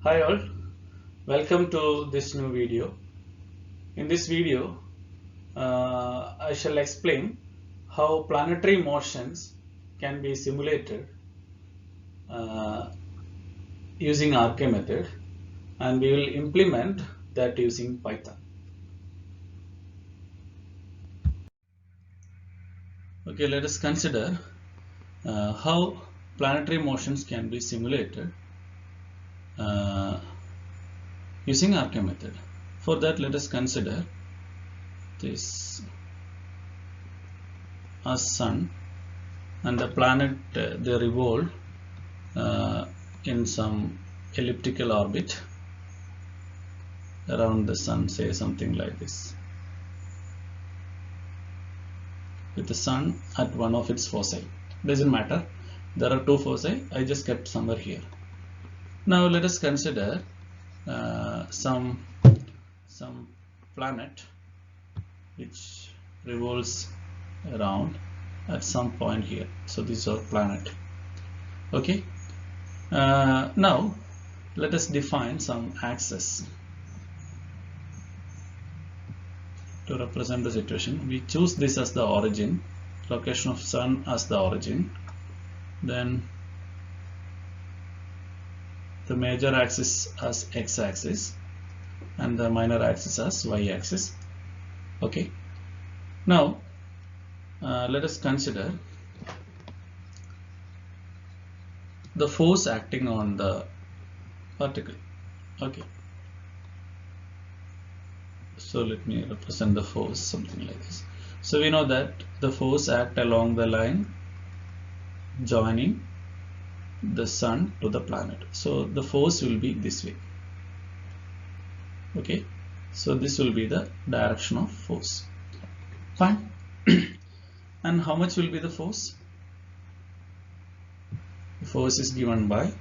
Hi all, welcome to this new video. In this video, I shall explain how planetary motions can be simulated uh, using RK method, and we will implement that using Python. Okay, let us consider how planetary motions can be simulated uh, using RK method. For that, let us consider this as Sun and the planet they revolve in some elliptical orbit around the Sun, say something like this, with the Sun at one of its foci. Doesn't matter, there are two foci, I just kept somewhere here. Now let us consider some planet which revolves around at some point here. So this is our planet. Okay, now let us define some axes to represent the situation. We choose this as the origin, location of Sun as the origin, then the major axis as x-axis and the minor axis as y-axis. Okay, now let us consider the force acting on the particle. Okay, so let me represent the force something like this. So we know that the force act along the line joining the Sun to the planet. So the force will be this way. Okay, so this will be the direction of force. Fine. And how much will be the force? The force is given by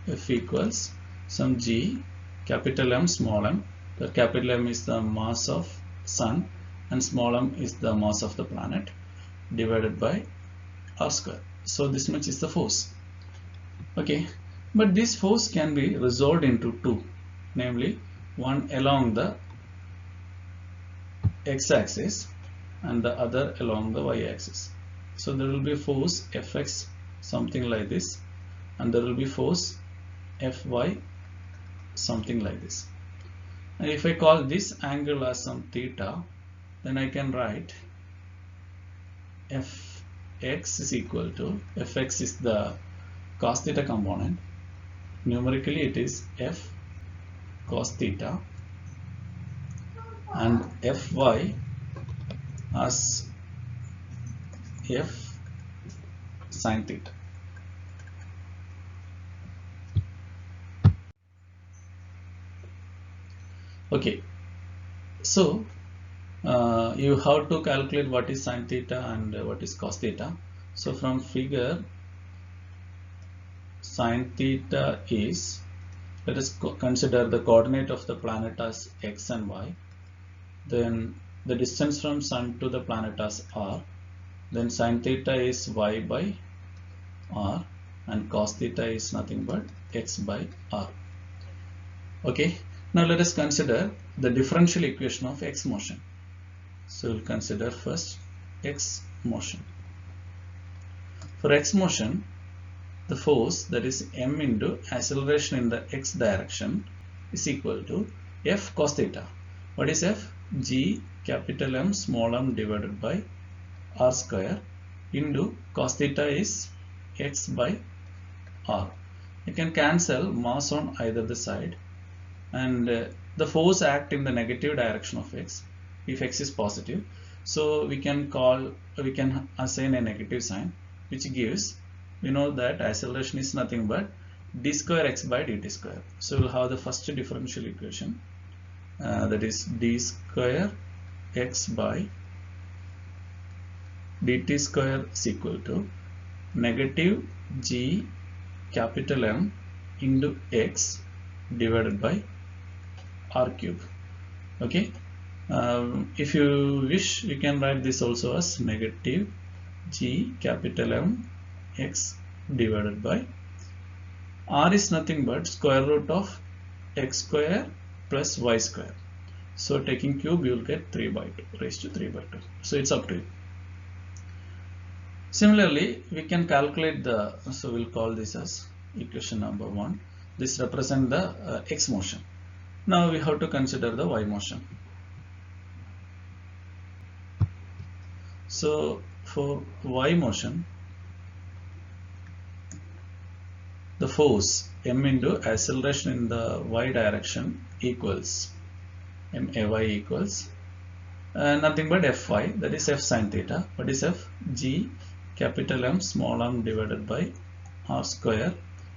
F equals some G capital M small m. The capital M is the mass of Sun and small m is the mass of the planet divided by R square. So this much is the force. Okay, but this force can be resolved into two, namely one along the x-axis and the other along the y-axis. So there will be force Fx something like this, and there will be force Fy something like this. And if I call this angle as some theta, then I can write Fx is equal to, Fx is the cos theta component, numerically it is F cos theta, and Fy as F sin theta. Okay, so you have to calculate what is sin theta and what is cos theta. So from figure, sin theta is, let us consider the coordinate of the planet as x and y, then the distance from Sun to the planet as r, then sin theta is y by r and cos theta is nothing but x by r. Okay, now let us consider the differential equation of x motion. So we'll consider first x motion. For x motion, the force, that is m into acceleration in the x direction, is equal to F cos theta. What is F? G capital M small m divided by r square into cos theta is x by r. You can cancel mass on either the side, and the force act in the negative direction of x if x is positive. So we can assign a negative sign, which gives, we know that acceleration is nothing but d square x by dt square. So we'll have the first differential equation, that is d square x by dt square is equal to negative g capital M into x divided by r cube. Okay, if you wish, you can write this also as negative g capital M x divided by R is nothing but square root of x square plus y square. So taking cube, you will get 3 by 2 raised to 3 by 2. So it's up to you. Similarly, we can calculate the, so we'll call this as equation number 1. This represents the x motion. Now we have to consider the y motion. So for y motion, the force m into acceleration in the y direction equals MAY equals nothing but Fy, that is F sin theta. What is F? G capital M small m divided by R square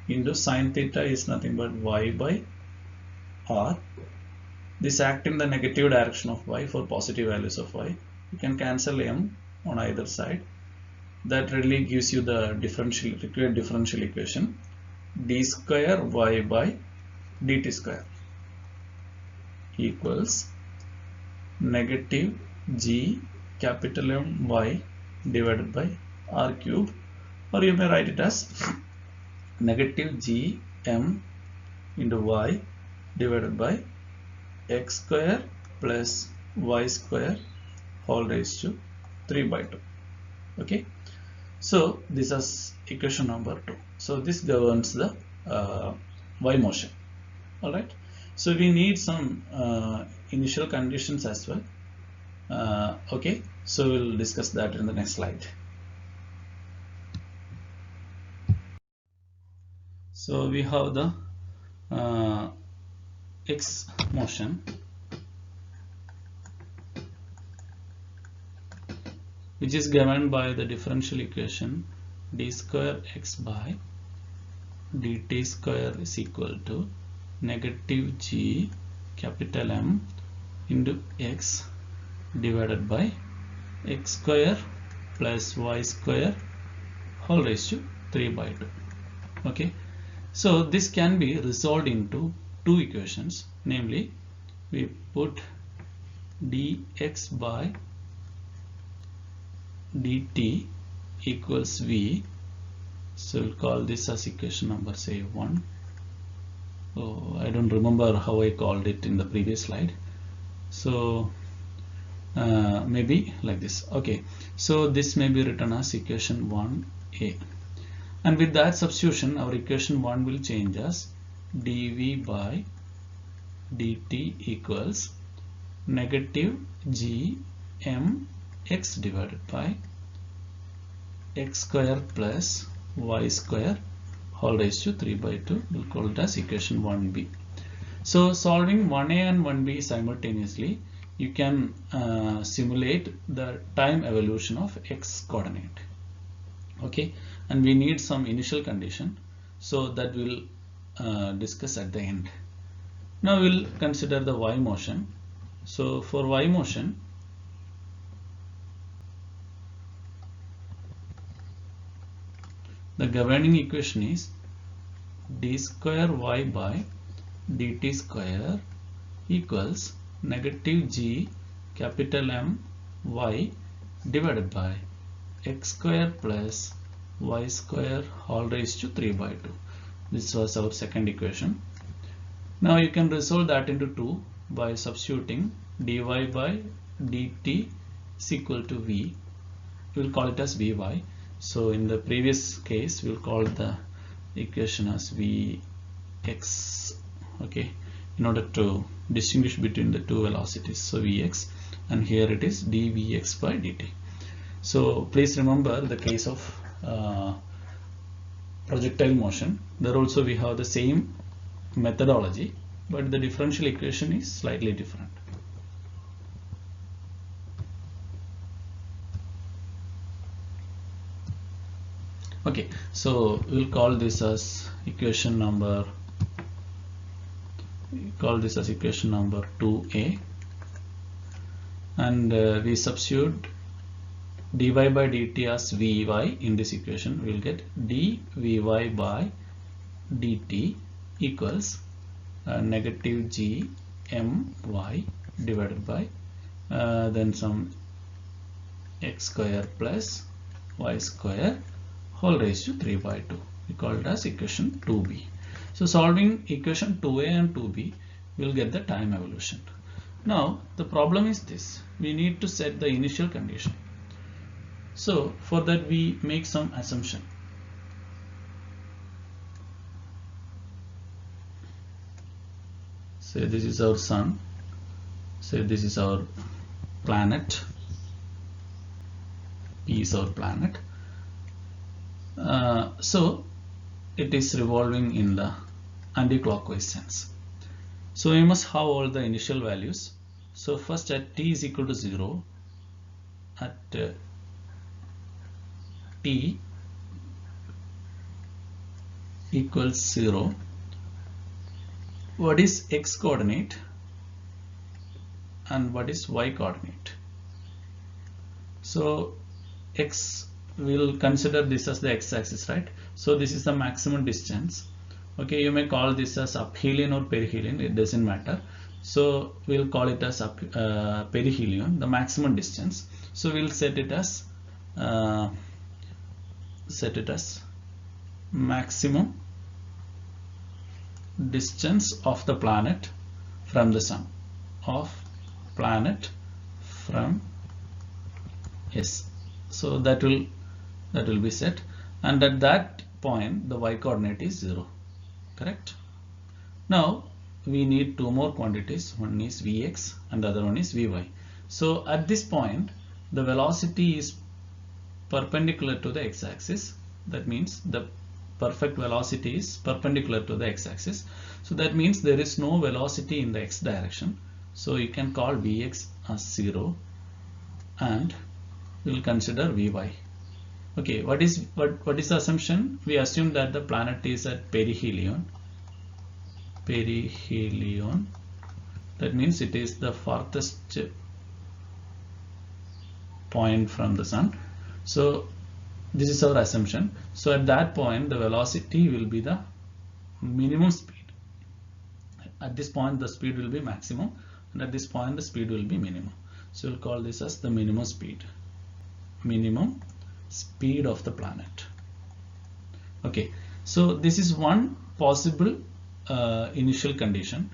into sin theta is nothing but Y by R. This act in the negative direction of Y for positive values of Y. You can cancel M on either side. That really gives you the required differential equation d square Y by dt square equals negative G capital M Y divided by R cube, or you may write it as negative G M into Y divided by x square plus y square whole raised to 3 by 2. Okay, so this is equation number 2. So this governs the y motion. All right. So we need some initial conditions as well. Okay, so we'll discuss that in the next slide. So we have the x motion, which is governed by the differential equation d square x by dt square is equal to negative G capital M into x divided by x square plus y square whole raised to 3 by 2. Okay, so this can be resolved into two equations, namely we put dx by dt equals v. So we'll call this as equation number say 1. Oh, I don't remember how I called it in the previous slide. So maybe like this. Okay, so this may be written as equation 1a, and with that substitution our equation 1 will change as dv by dt equals negative G M x divided by x square plus y square whole raised to 3 by 2. We'll call it as equation 1b. So solving 1a and 1b simultaneously, you can simulate the time evolution of x coordinate. Okay, and we need some initial condition, so that we'll discuss at the end. Now we'll consider the y motion. So for y motion, the governing equation is d square y by dt square equals negative G capital M Y divided by x square plus y square whole raised to 3 by 2. This was our second equation. Now you can resolve that into 2 by substituting dy by dt is equal to v. We will call it as vy. So in the previous case we will call the equation as vx. Okay, in order to distinguish between the two velocities. So vx, and here it is dvx by dt. So please remember the case of projectile motion. There also we have the same methodology, but the differential equation is slightly different. Okay, so we'll call this as equation number 2a, and we substitute dy by dt as vy in this equation. We'll get dvy by dt equals negative G M Y divided by then some x square plus y square whole raised to 3 by 2. We call it as equation 2b. So solving equation 2a and 2b will get the time evolution. Now the problem is this: we need to set the initial condition. So for that we make some assumption. Say this is our sun, say this is our planet, P is our planet. So it is revolving in the anti-clockwise sense. So we must have all the initial values. So first at t is equal to 0, at t equals 0, what is x coordinate and what is y coordinate? So x, will consider this as the x-axis, right? So this is the maximum distance. Okay, you may call this as aphelion or perihelion, it doesn't matter. So we'll call it as perihelion, the maximum distance. So we'll set it as maximum distance of the planet from the sun, of planet from S. So that will be set, and at that point the y coordinate is 0, correct? Now we need two more quantities, one is Vx and the other one is Vy. So at this point the velocity is perpendicular to the x-axis, that means the perfect velocity is perpendicular to the x-axis. So that means there is no velocity in the x direction. So you can call Vx as 0 and we will consider Vy. Okay, what is the assumption? We assume that the planet is at perihelion. That means it is the farthest point from the sun. So this is our assumption. So at that point the velocity will be the minimum speed. At this point the speed will be maximum, and at this point the speed will be minimum. So we'll call this as the minimum speed of the planet. Okay, so this is one possible initial condition.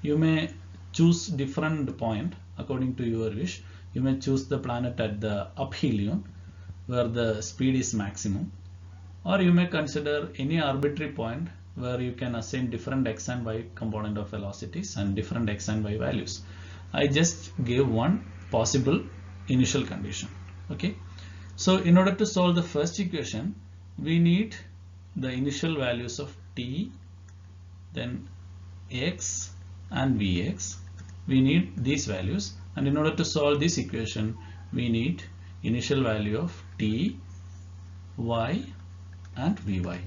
You may choose different point according to your wish. You may choose the planet at the aphelion where the speed is maximum, or you may consider any arbitrary point where you can assign different x and y component of velocities and different x and y values. I just gave one possible initial condition. Okay, so in order to solve the first equation we need the initial values of t, then x and vx. We need these values, and in order to solve this equation we need initial value of t, y and vy.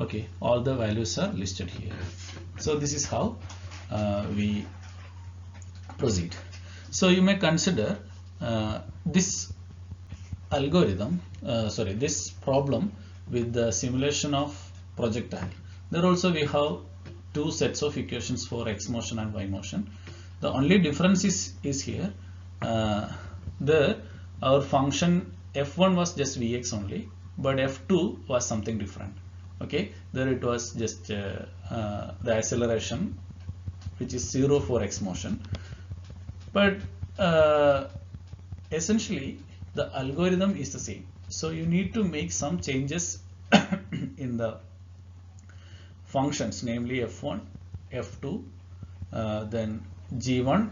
Okay, all the values are listed here. So this is how we proceed. So you may consider this algorithm, this problem with the simulation of projectile. There also we have two sets of equations for x motion and y motion. The only difference is here. There our function f1 was just vx only, but f2 was something different. Okay, there it was just the acceleration, which is 0 for x motion, but essentially the algorithm is the same. So you need to make some changes in the functions, namely f1, f2, then g1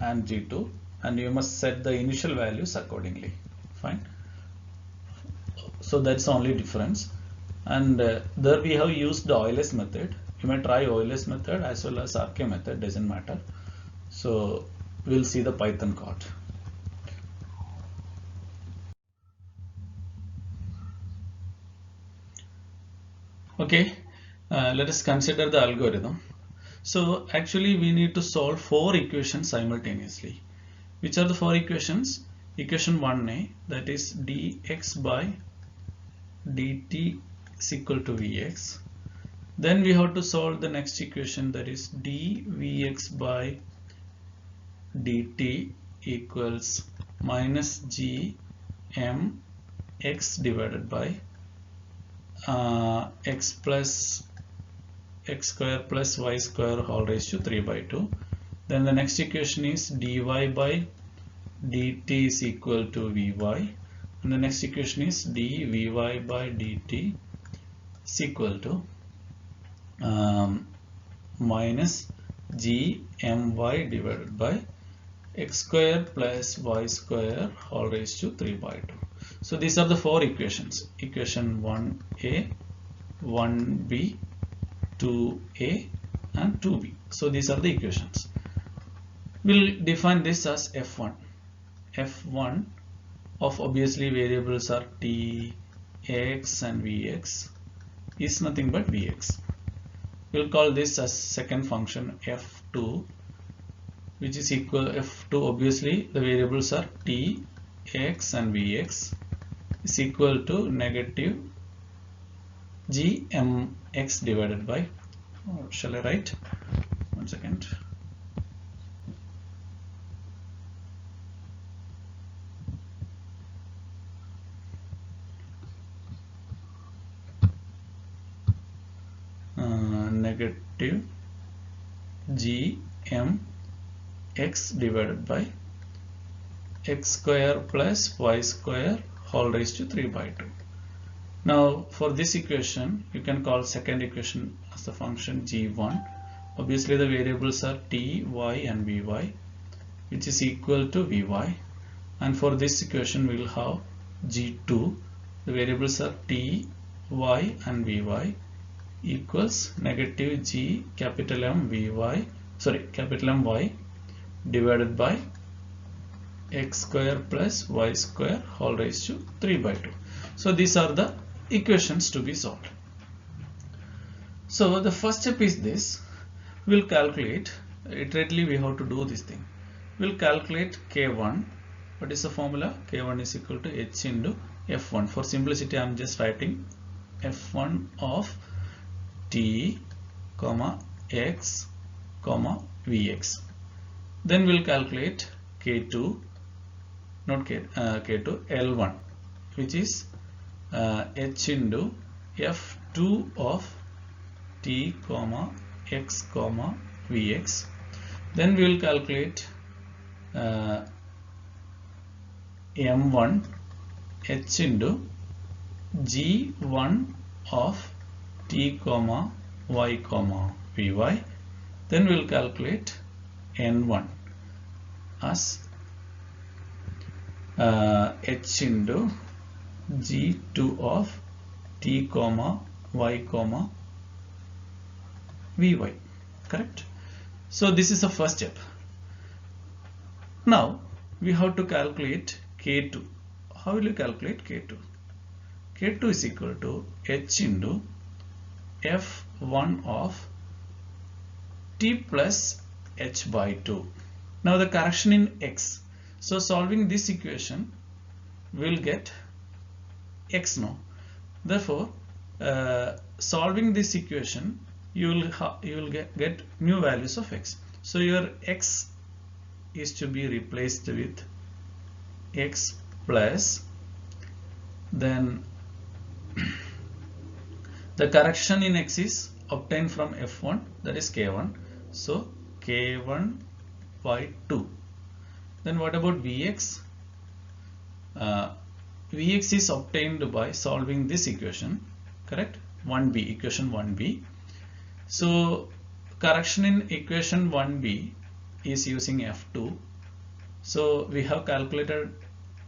and g2, and you must set the initial values accordingly. Fine. So that's the only difference. And there we have used the Euler's method. You may try Euler's method as well as RK method, doesn't matter. So we'll see the Python code. Okay, let us consider the algorithm. So actually we need to solve 4 equations simultaneously. Which are the 4 equations? Equation 1a, that is dx by dt is equal to vx. Then we have to solve the next equation, that is dvx by dt equals minus gmx divided by x plus x square plus y square whole raised to 3 by 2. Then the next equation is dy by dt is equal to vy, and the next equation is dvy by dt is equal to minus gmy divided by x square plus y square whole raised to 3 by 2. So these are the four equations. Equation 1a, 1b, 2a and 2b. So these are the equations. We'll define this as f1. f1 of obviously variables are t, x and vx is nothing but vx. We'll call this as second function f2, which is equal f2, obviously the variables are t, x and vx, is equal to negative gmx divided by, shall I write? 1 second. Negative gmx divided by x square plus y square whole raised to 3 by 2. Now for this equation you can call second equation as the function g1. Obviously the variables are t, y and vy, which is equal to vy, and for this equation we will have g2. The variables are t, y and vy equals negative g capital M vy, capital M y divided by x square plus y square whole raised to 3 by 2. So these are the equations to be solved. So the first step is this. We'll calculate, iteratively we have to do this thing. We'll calculate k1. What is the formula? K1 is equal to h into f1. For simplicity I am just writing f1 of t, x, vx. Then we'll calculate k2, not k2, L1, which is h into f2 of t, x, vx. Then we will calculate m1 h into g1 of t, y, vy. Then we will calculate n1 as h into g2 of t, y, vy. Correct? So this is the first step. Now we have to calculate k2. How will you calculate k2? k2 is equal to h into f1 of t plus h by 2. Now the correction in x. So solving this equation will get x now. Therefore solving this equation you will get new values of x. So your x is to be replaced with x plus, then the correction in x is obtained from f1, that is k1. So k1 by 2. Then what about vx? Vx is obtained by solving this equation, correct? 1b, equation 1b. So correction in equation 1b is using f2. So we have calculated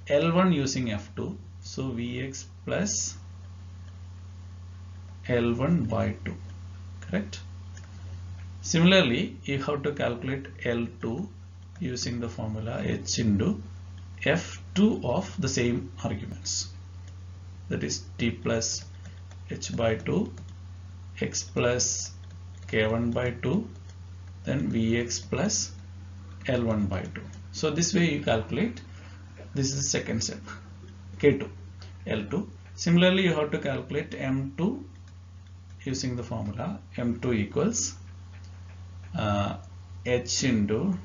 L1 using f2. So vx plus L1 by 2, correct? Similarly, you have to calculate L2 using the formula h into f2 of the same arguments, that is t plus h by 2, x plus k1 by 2, then vx plus L1 by 2. So this way you calculate. This is the second step, k2, L2. Similarly, you have to calculate m2 using the formula m2 equals h into,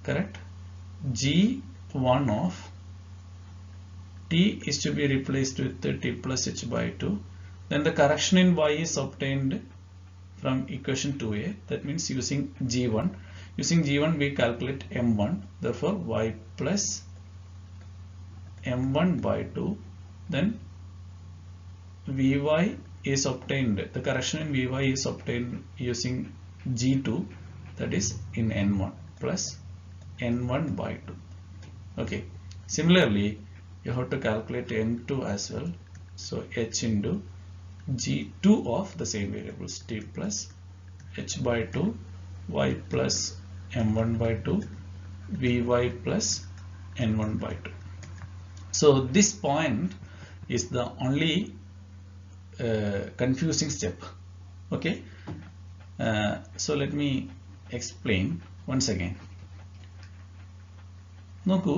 correct, g1 of t is to be replaced with t plus h by 2, Then the correction in y is obtained from equation 2a. That means using g1. Using g1 we calculate m1. Therefore y plus m1 by 2. Then vy is obtained. The correction in vy is obtained using g2. That is in n1 plus n1 by 2. Okay. Similarly, you have to calculate n2 as well. So h into g2 of the same variables, t plus h by 2, y plus m1 by 2, vy plus n1 by 2. So this point is the only confusing step. Okay. So let me explain once again. നോക്കൂ,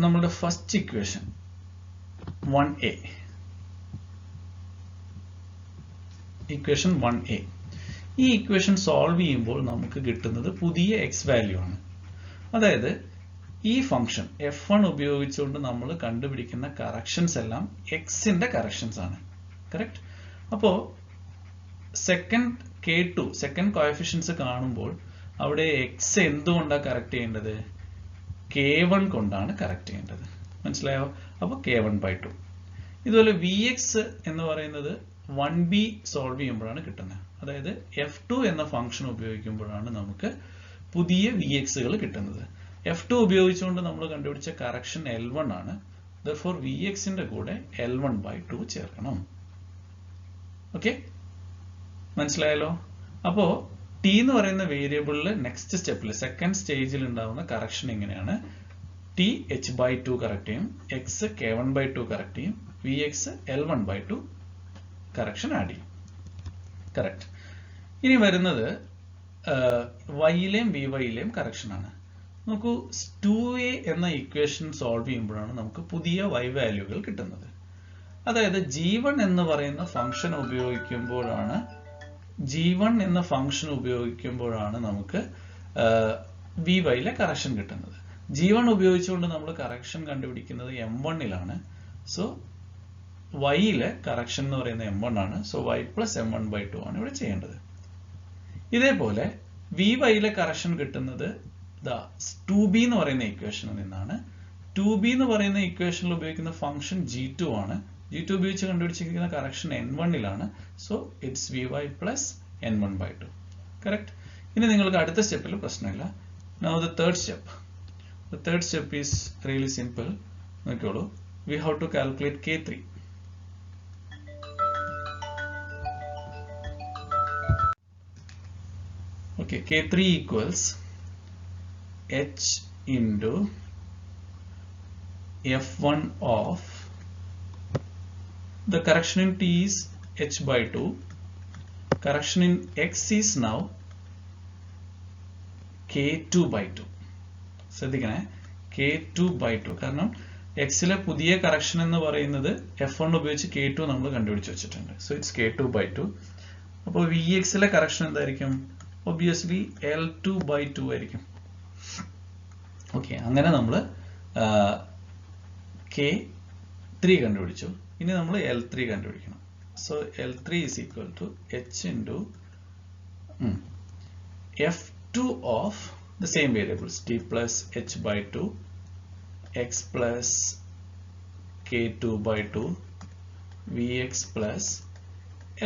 നമ്മുടെ first equation 1a, equation 1a, ഈ equation solve ചെയ്യുമ്പോൾ നമുക്ക് കിട്ടുന്നത് പുതിയ X value ആണ്. അതായത് ഈ ഫംഗ്ഷൻ f1 ഉപയോഗിച്ചുകൊണ്ട് നമ്മൾ കണ്ടുപിടിക്കുന്ന കറക്ഷൻസ് എല്ലാം എക്സിന്റെ കറക്ഷൻസ് ആണ്. കറക്റ്റ്. അപ്പോൾ സെക്കൻഡ് k2 സെക്കൻഡ് കോഎഫിഷ്യൻസ് കാണുമ്പോൾ അവിടെ എക്സ് എന്തുകൊണ്ടാണ് കറക്റ്റ് ചെയ്യേണ്ടത്? k1 കൊണ്ടാണ് കറക്റ്റ് ചെയ്യേണ്ടത്. മനസ്സിലായോ? അപ്പോൾ k1 by 2. ഇതുപോലെ vx എന്ന് പറയുന്നത് 1b സോൾവ് ചെയ്യുമ്പോഴാണ് കിട്ടുന്നത്. അതായത് f2 എന്ന ഫംഗ്ഷൻ ഉപയോഗിക്കുമ്പോഴാണ് നമുക്ക് പുതിയ vxകൾ കിട്ടുന്നത്. f2 ഉപയോഗിച്ചുകൊണ്ട് നമ്മൾ കണ്ടുപിടിച്ച കറക്ഷൻ L1 ആണ്. Therefore vx ന്റെ കൂടെ L1 by 2 ചേർക്കണം. ഓക്കെ, മനസ്സിലായല്ലോ? അപ്പോൾ t എന്ന് പറയുന്ന വേരിയബിളിൽ നെക്സ്റ്റ് സ്റ്റെപ്പിൽ സെക്കൻഡ് സ്റ്റേജിൽ ഉണ്ടാവുന്ന കറക്ഷൻ എങ്ങനെയാണ്? t h by 2 കറക്റ്റ് ചെയ്യും, x k1 by 2 കറക്റ്റ് ചെയ്യും, vx L1 by 2 correction add ചെയ്യും. കറക്റ്റ്. ഇനി വരുന്നത് y-യിലെയും vy-യിലെയും കറക്ഷൻ ആണ്. നോക്കൂ, 2a എന്ന ഇക്വേഷൻ സോൾവ് ചെയ്യുമ്പോഴാണ് നമുക്ക് പുതിയ y വാല്യൂകൾ കിട്ടുന്നത്. അതായത് g1 എന്ന് പറയുന്ന ഫംഗ്ഷൻ ഉപയോഗിക്കുമ്പോഴാണ് നമുക്ക് vy-യിലെ കറക്ഷൻ കിട്ടുന്നത്. g1 ഉപയോഗിച്ചുകൊണ്ട് നമ്മൾ കറക്ഷൻ കണ്ടുപിടിക്കുന്നത് m1-ലാണ്. സോ y-യിലെ കറക്ഷൻ എന്ന് പറയുന്നത് m1 ആണ്. So y plus m1 by 2 ആണ് ഇവിടെ ചെയ്യേണ്ടത്. ഇതേപോലെ vy-യിലെ കറക്ഷൻ കിട്ടുന്നത് 2b എന്ന് പറയുന്ന ഇക്വേഷനിൽ നിന്നാണ്. 2b എന്ന് പറയുന്ന ഇക്വേഷനിൽ ഉപയോഗിക്കുന്ന ഫംഗ്ഷൻ g2 ആണ്. g2 ഉപയോഗിച്ച് കണ്ടുപിടിച്ചിരിക്കുന്ന കറക്ഷൻ n1-ലാണ്. So it's vy plus n1 by 2. Correct. ഇനി നിങ്ങൾക്ക് അടുത്ത സ്റ്റെപ്പിൽ പ്രശ്നമില്ല. Now the third step. The third step is really simple. നോക്കിയോളൂ, we have to calculate k3. Okay, k3 equals h into f1 of the correction in t is h by 2. Correction in x is now k2 by 2. ശ്രദ്ധിക്കണേ, k2 by 2. കാരണം എക്സിലെ പുതിയ correction എന്ന് പറയുന്നത് f1 ഉപയോഗിച്ച് k2 നമ്മൾ കണ്ടുപിടിച്ച് വെച്ചിട്ടുണ്ട്. So it's k2 by 2. അപ്പോൾ vx-ലെ കറക്ഷൻ എന്തായിരിക്കും? ഒബ്വിയസ്ലി L2 by 2 ആയിരിക്കും. ഓക്കെ, അങ്ങനെ നമ്മൾ k3 കണ്ടുപിടിച്ചു. ഇനി നമ്മൾ L3 കണ്ടുപിടിക്കണം. So L3 is equal to h into f2 of the same variables, t plus h by 2, x plus k2 by 2, vx plus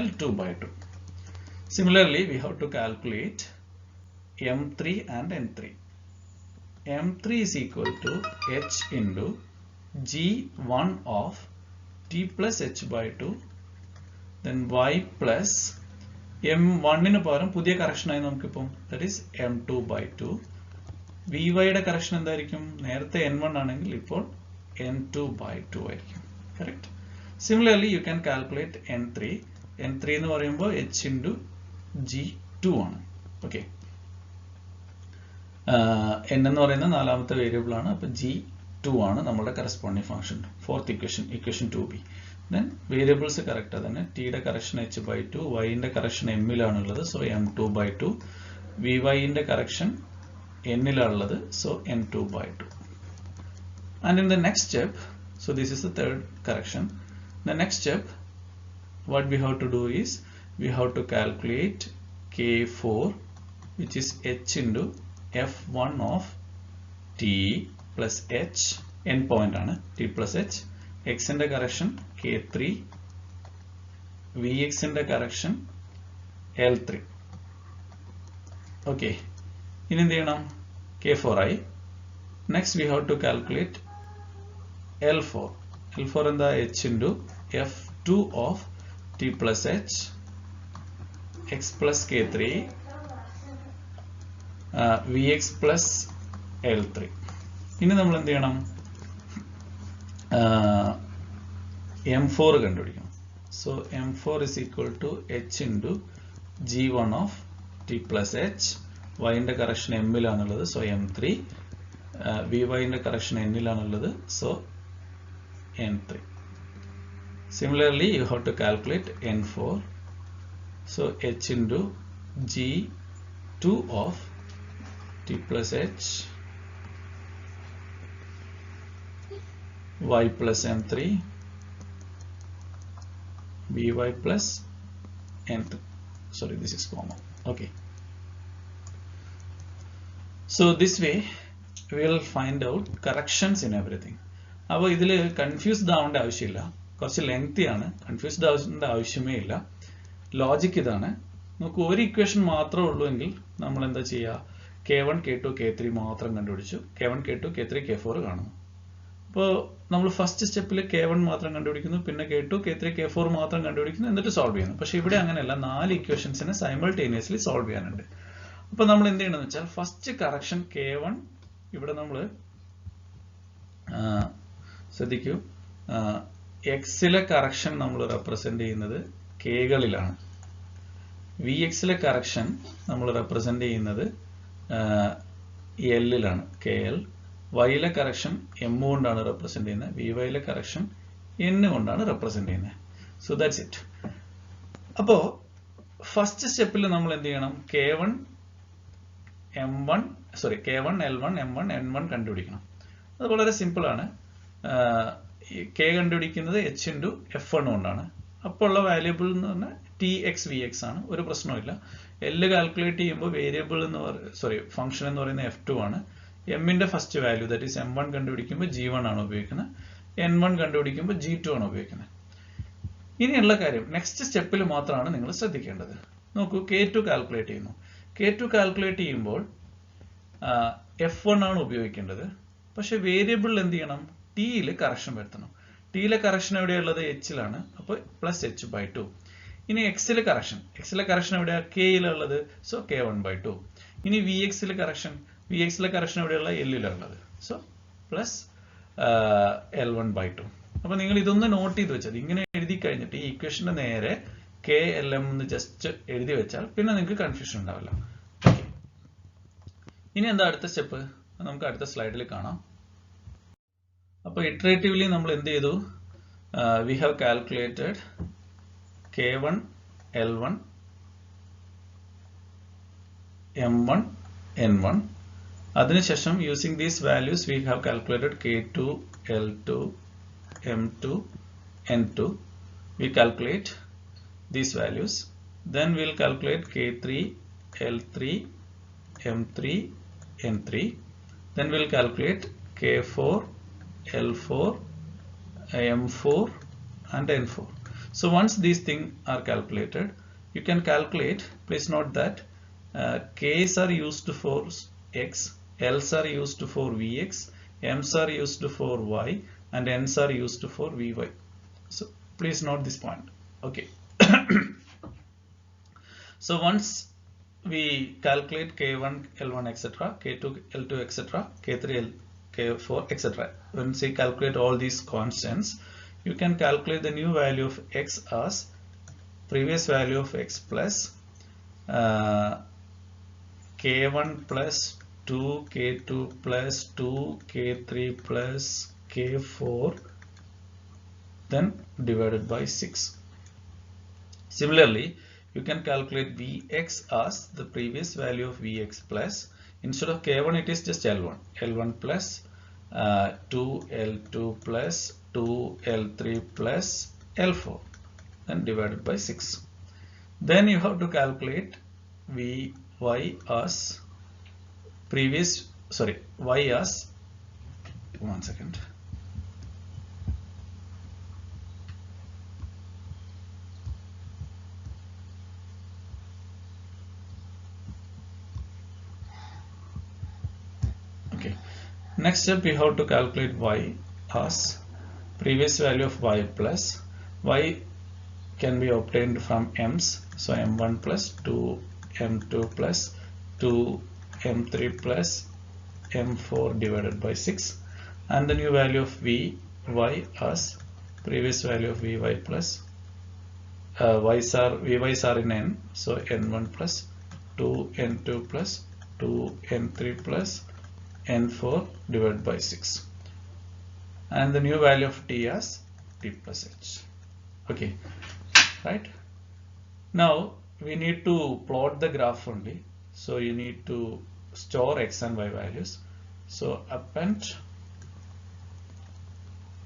L2 by 2. Similarly, we have to calculate m3 and n3. m3 is equal to h into g1 of t plus h by 2, then y plus m1-ന് പകരം പുതിയ correction ആയി നമുക്കിപ്പം that is m2 by 2. vy-യുടെ correction എന്തായിരിക്കും? നേരത്തെ n1 ആണെങ്കിൽ ഇപ്പോൾ n2 by 2 ആയിരിക്കും. Correct. Similarly you can calculate n3. n3 എന്ന് പറയുമ്പോൾ h into g2 ആണ്. ഓക്കെ, n എന്ന് പറയുന്ന നാലാമത്തെ വേരിയബിൾ ആണ്. അപ്പോൾ g2 ആണ് നമ്മുടെ corresponding function. Fourth equation 2b. Then variables correct തന്നെ. ടിയുടെ കറക്ഷൻ h by 2, y-ന്റെ കറക്ഷൻ m-ലാണുള്ളത്. So m2 by 2. vy-ന്റെ കറക്ഷൻ n-ലാണുള്ളത്. So n2 by 2. And in the next step, so this is the third correction. The next step, what we have to do is we have to calculate K4, which is h into f1 of t plus h, end point ആണ് t plus h, x ന്റെ correction K3, Vx ന്റെ correction L3. Okay, ഇനി എന്ത് ചെയ്യണം? K4 ആയി. Next we have to calculate L4. L4 എന്താ? h into f2 of t plus h, x plus K3, Vx plus L3. ഇനി നമ്മൾ എന്ത് ചെയ്യണം? M4 കണ്ടുപിടിക്കണം. So M4 is equal to h into g1 of t plus h. Y ന്റെ correction m ലാണുള്ളത്, so M3. Vy ന്റെ correction n ലാണുള്ളത്, so N3. Similarly, you have to calculate N4. So h into g2 of t plus h, y plus m3, vy plus n3. Sorry, this is common. Okay. So this way we will find out corrections in everything. അപ്പോൾ ഇതിൽ confused ആവേണ്ട ആവശ്യമില്ല, കുറച്ച് lengthy ആണ്, confused ആവേണ്ട ആവശ്യമേ ഇല്ല. Logic ഇതാണ്. നമുക്ക് ഒരു ഇക്വേഷൻ മാത്രമേ ഉള്ളൂ എങ്കിൽ നമ്മൾ എന്താ ചെയ്യുക? K1, K2, K3 മാത്രം കണ്ടുപിടിച്ചു, K1, K2, K3, K4 കാണുന്നു. അപ്പോൾ നമ്മൾ ഫസ്റ്റ് സ്റ്റെപ്പിൽ K1 മാത്രം കണ്ടുപിടിക്കുന്നു, പിന്നെ K2, K3, K4 മാത്രം കണ്ടുപിടിക്കുന്നു, എന്നിട്ട് സോൾവ് ചെയ്യുന്നു. പക്ഷെ ഇവിടെ അങ്ങനെയല്ല, 4 ഇക്വേഷൻസിനെ സൈമൾട്ടേനിയസ്ലി സോൾവ് ചെയ്യാനുണ്ട്. അപ്പോൾ നമ്മൾ എന്ത് ചെയ്യണമെന്ന് വെച്ചാൽ ഫസ്റ്റ് കറക്ഷൻ K1, ഇവിടെ നമ്മൾ ശ്രദ്ധിക്കൂ, എക്സിലെ കറക്ഷൻ നമ്മൾ റെപ്രസെന്റ് ചെയ്യുന്നത് കെകളിലാണ്, Vx-ലെ കറക്ഷൻ നമ്മൾ റെപ്രസെന്റ് ചെയ്യുന്നത് എല്ലിലാണ്, KL. Y-ലെ കറക്ഷൻ M കൊണ്ടാണ് റെപ്രസെന്റ് ചെയ്യുന്നത്, Vy-ലെ കറക്ഷൻ N കൊണ്ടാണ് റെപ്രസെന്റ് ചെയ്യുന്നത്. So that's it. അപ്പോൾ ഫസ്റ്റ് സ്റ്റെപ്പിൽ നമ്മൾ എന്ത് ചെയ്യണം? K1, L1, M1, N1 കണ്ടുപിടിക്കണം. അത് വളരെ സിമ്പിൾ ആണ്. K കണ്ടുപിടിക്കുന്നത് h into f1 കൊണ്ടാണ്. അപ്പോൾ ഉള്ള വാല്യൂബിൾ എന്ന് പറഞ്ഞാൽ Tx Vx ആണ്, ഒരു പ്രശ്നമില്ല. L കാൽക്കുലേറ്റ് ചെയ്യുമ്പോൾ വേരിയബിൾ ഫംഗ്ഷൻ എന്ന് പറയുന്നത് f2 ആണ്. M ന്റെ first value that is M1 കണ്ടുപിടിക്കുമ്പോൾ G1 ആണ് ഉപയോഗിക്കുന്നത്, N1 കണ്ടുപിടിക്കുമ്പോൾ G2 ആണ് ഉപയോഗിക്കുന്നത്. ഇനിയുള്ള കാര്യം നെക്സ്റ്റ് സ്റ്റെപ്പിൽ മാത്രമാണ് നിങ്ങൾ ശ്രദ്ധിക്കേണ്ടത്. നോക്കൂ, K2 കാൽക്കുലേറ്റ് ചെയ്യുന്നു. K2 കാൽക്കുലേറ്റ് ചെയ്യുമ്പോൾ f1 ആണ് ഉപയോഗിക്കേണ്ടത്. പക്ഷെ വേരിയബിളിൽ എന്ത് ചെയ്യണം? ടിയിൽ കറക്ഷൻ വരുത്തണം. ടിയിലെ കറക്ഷൻ എവിടെയുള്ളത്? എച്ചിലാണ്, അപ്പോൾ +h/2. ഇനി എക്സിലെ കറക്ഷൻ എവിടെയാണ്? കെയിലുള്ളത്, സോ k1/2. ഇനി Vx-ലെ കറക്ഷൻ എവിടെയുള്ള? എല്ലിലുള്ളത്, so +L1/2. അപ്പൊ നിങ്ങൾ ഇതൊന്ന് നോട്ട് ചെയ്ത് വെച്ചാൽ, ഇങ്ങനെ എഴുതി കഴിഞ്ഞിട്ട് ഈ ഇക്വേഷന്റെ നേരെ KLM എന്ന് ജസ്റ്റ് എഴുതി വെച്ചാൽ പിന്നെ നിങ്ങൾക്ക് കൺഫ്യൂഷൻ ഉണ്ടാവില്ല. ഇനി എന്താ അടുത്ത സ്റ്റെപ്പ്? നമുക്ക് അടുത്ത സ്ലൈഡിൽ കാണാം. അപ്പോൾ ഇറ്ററേറ്റീവ്ലി നമ്മൾ എന്ത് ചെയ്തു? We have calculated K1, L1, M1, N1. അതിനുശേഷം using these values we have calculated K2, L2, M2, N2. We calculate these values. Then we will calculate K3, L3, M3, N3. Then we will calculate K4, L4, M4 and N4. So once these things are calculated, you can calculate. Please note that K's are used for X, L's are used for Vx, M's are used for Y, and N's are used for Vy. So please note this point. Okay. So once we calculate K1, L1, etc., K2, L2, etc., K3, K4, etc., once we calculate all these constants, you can calculate the new value of x as previous value of x plus K1 plus 2, K2 plus 2, K3 plus K4, then divided by 6. Similarly, you can calculate Vx as the previous value of Vx plus, instead of K1 it is just L1 plus 2, L2 plus 2, L3 plus L4. then divided by 6. Then you have to calculate Vy as y as, one second. Okay. Next step, we have to calculate y as previous value of y plus y can be obtained from m's. So m1 plus 2 m2 plus 2 m3 plus m4 divided by 6, and the new value of vy as previous value of vy plus vy's are in n, so n1 plus 2 n2 plus 2 n3 plus n4 divided by 6, and the new value of t as t plus h. Okay, right? Now we need to plot the graph only, so you need to store x and y values. So append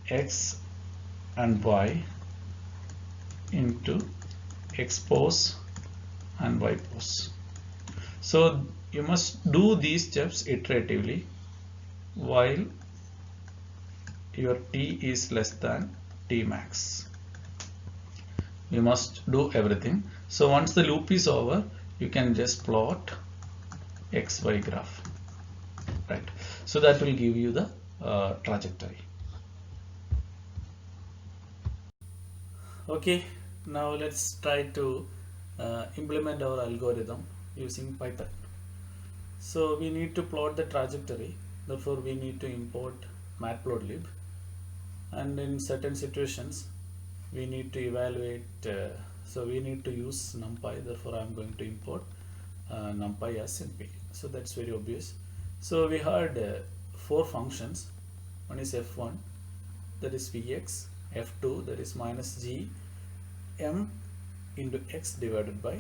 x and y into x pose and y pose. So you must do these steps iteratively while your t is less than t max. You must do everything. So once the loop is over, you can just plot xy graph, right? So that will give you the trajectory. Okay, now let's try to implement our algorithm using Python. So we need to plot the trajectory, therefore we need to import matplotlib, and in certain situations we need to evaluate, so we need to use numpy, therefore I am going to import numpy as np. So that's very obvious. So we had 4 functions. One is f1, that is vx, f2, that is minus g m into x divided by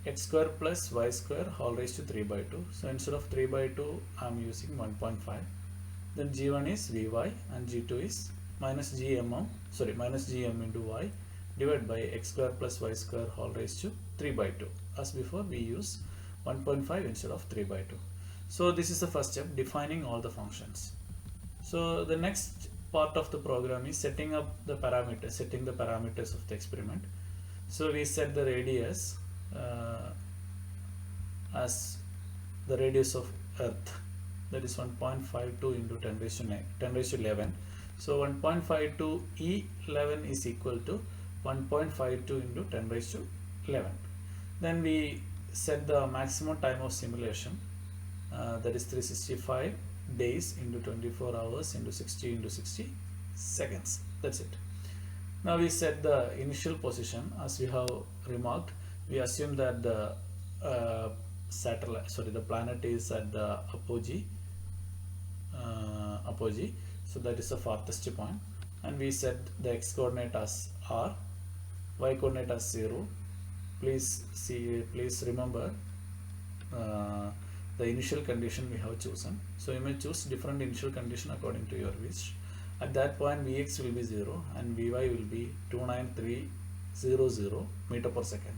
x square plus y square whole raised to 3 by 2. So instead of 3 by 2 I am using 1.5. Then g1 is vy and g2 is minus gm into y divided by x square plus y square whole raised to 3 by 2. As before, we use 1.5 instead of 3 by 2. So this is the first step, defining all the functions. So the next part of the program is setting up the parameters, setting the parameters of the experiment. So we set the radius as the radius of Earth, that is 1.52 into 10 raised to 11. So 1.52 E11 is equal to 1.52 into 10 raised to 11. Then we set the maximum time of simulation, that is 365 days into 24 hours into 60 into 60 seconds. That's it. Now we set the initial position. As we have remarked, we assume that the the planet is at the apogee, so that is the farthest point, and we set the x coordinate as r, y coordinate as 0. Please remember the initial condition we have chosen. So you may choose different initial condition according to your wish. At that point Vx will be 0 and Vy will be 29300 meter per second.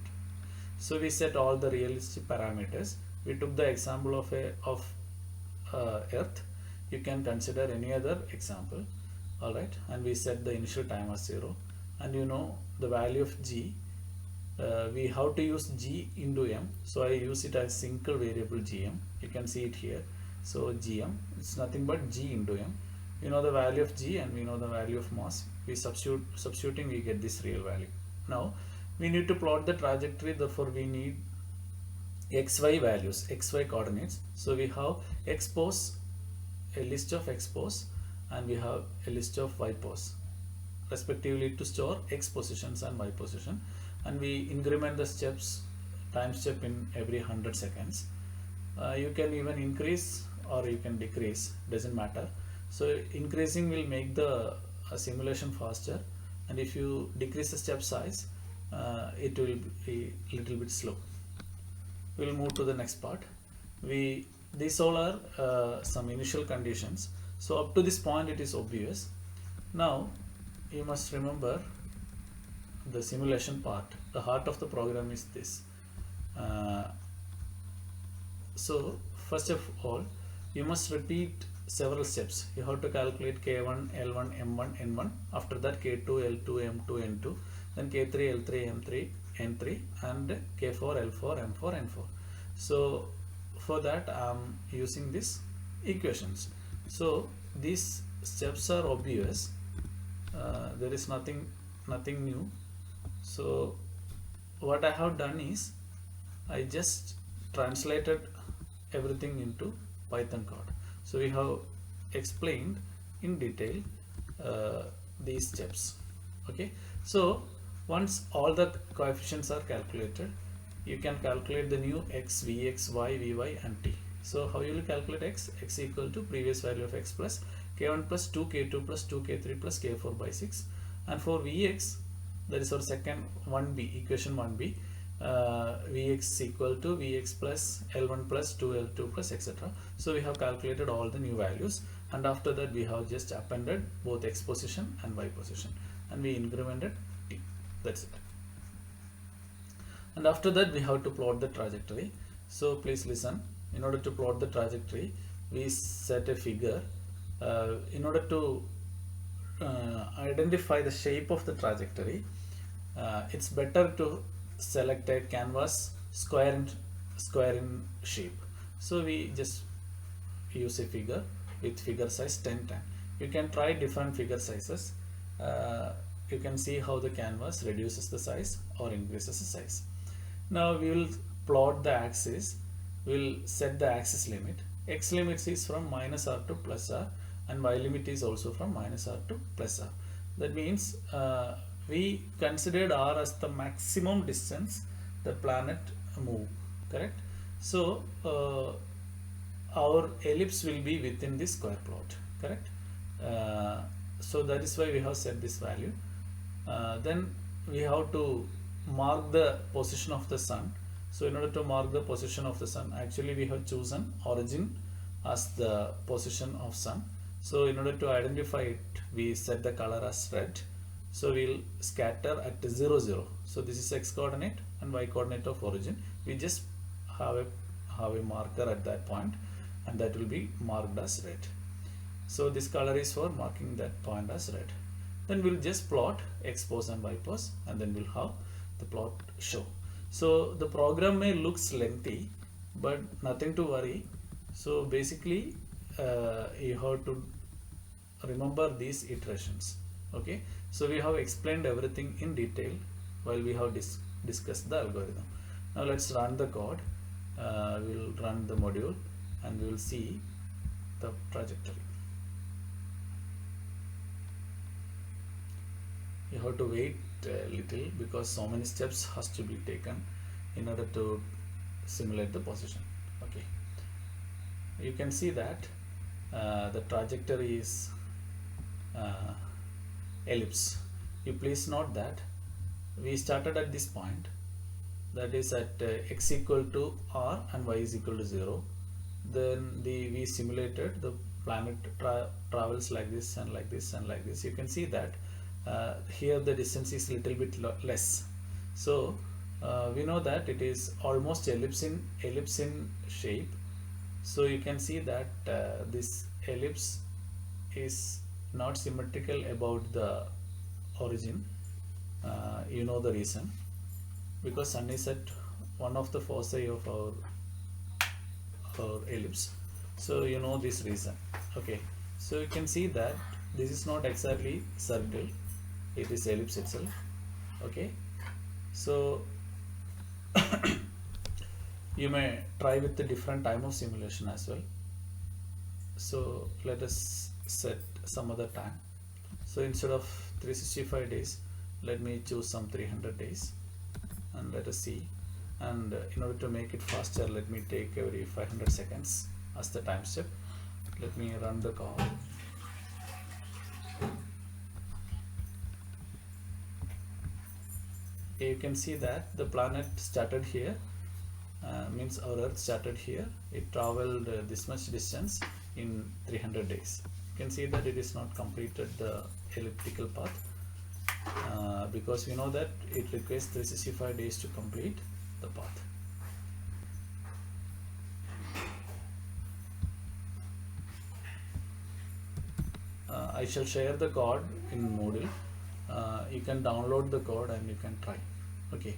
So we set all the realistic parameters. We took the example of Earth. You can consider any other example. Alright, and we set the initial time as 0, and you know the value of g. We have to use g into m, so I use it as single variable gm. You can see it here. So gm, it's nothing but g into m. We know the value of g and we know the value of mass. We substituting, we get this real value. Now we need to plot the trajectory, therefore we need xy values, xy coordinates. So we have x pose, a list of x pose, and we have a list of y pose, respectively, to store x positions and y position, and we increment the time step in every 100 seconds. You can even increase or you can decrease, doesn't matter. So increasing will make the simulation faster, and if you decrease the step size, it will be a little bit slow. We'll move to the next part. These all are some initial conditions. So up to this point it is obvious. Now you must remember the simulation part, the heart of the program is this. So first of all, you must repeat several steps. You have to calculate K1, L1, M1, N1. After that K2, L2, M2, N2. Then K3, L3, M3, N3, and K4, L4, M4, N4. So for that I'm using these equations. So these steps are obvious. There is nothing new. So what I have done is I just translated everything into Python code. So we have explained in detail these steps. Okay, so once all the coefficients are calculated, you can calculate the new x, vx, y, vy, and t. So how you will calculate x? X equal to previous value of x plus k1 plus 2 k2 plus 2 k3 plus k4 by 6. And for vx, that is our second 1b, equation 1b, vx equal to vx plus l1 plus 2l2 plus etc. So we have calculated all the new values, and after that we have just appended both x position and y position, and we incremented t. That's it. And after that we have to plot the trajectory. So please listen. In order to plot the trajectory, we set a figure. In order to identify the shape of the trajectory, it's better to select a canvas square in shape. So we just use a figure with figure size 1010. You can try different figure sizes. You can see how the canvas reduces the size or increases the size. Now we will plot the axis. We'll set the axis limit. X limit is from minus r to plus r, and y limit is also from minus r to plus r. That means we considered r as the maximum distance the planet move, correct? So our ellipse will be within this square plot, correct? So that is why we have set this value. Then we have to mark the position of the sun. So in order to mark the position of the sun, actually we have chosen origin as the position of sun. So in order to identify it, we set the color as red. So we'll scatter at 0, 0. So this is x coordinate and y coordinate of origin. We just have a marker at that point, and that will be marked as red. So this color is for marking that point as red. Then we'll just plot x pose and y pose, and then we'll have the plot show. So the program may looks lengthy, but nothing to worry. So basically you have to remember these iterations. Okay, so we have explained everything in detail while we have discussed the algorithm. Now let's run the code. We'll run the module and we will see the trajectory. You have to wait a little because so many steps has to be taken in order to simulate the position. Okay, you can see that the trajectory is ellipse. You please note that we started at this point, that is at x equal to r and y is equal to 0. Then we simulated the planet travels like this and like this and like this. You can see that here the distance is little bit less. So we know that it is almost ellipse in shape. So you can see that this ellipse is not symmetrical about the origin. You know the reason, because sun is at one of the foci of our ellipse. So you know this reason. Okay, so you can see that this is not exactly circle, it is ellipse itself. Okay, so you may try with the different time of simulation as well. So let us set some other time. So instead of 365 days, let me choose some 300 days, and let us see. And in order to make it faster, let me take every 500 seconds as the time step. Let me run the code. You can see that the planet started here, means our Earth started here. It traveled this much distance in 300 days. You can see that it is not completed the elliptical path. because we know that it requires 365 days to complete the path. I shall share the code in Moodle. You can download the code and you can try. Okay,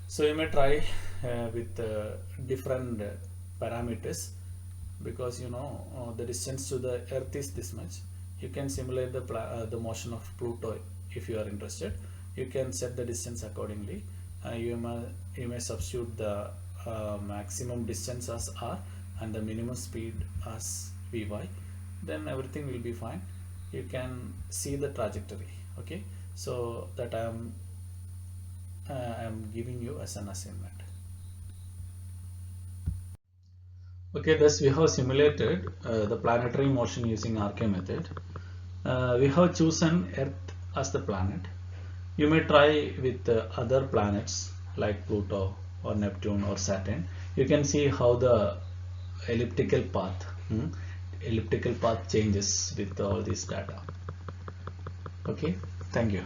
so you may try with different parameters, because you know the distance to the earth is this much. You can simulate the motion of Pluto if you are interested. You can set the distance accordingly. You may substitute the maximum distance as r and the minimum speed as vy. Then everything will be fine. You can see the trajectory. Okay, so that I am giving you as an assignment. Okay, thus we have simulated the planetary motion using RK method. We have chosen Earth as the planet. You may try with other planets like Pluto or Neptune or Saturn. You can see how the elliptical path changes with all this data. Okay, thank you.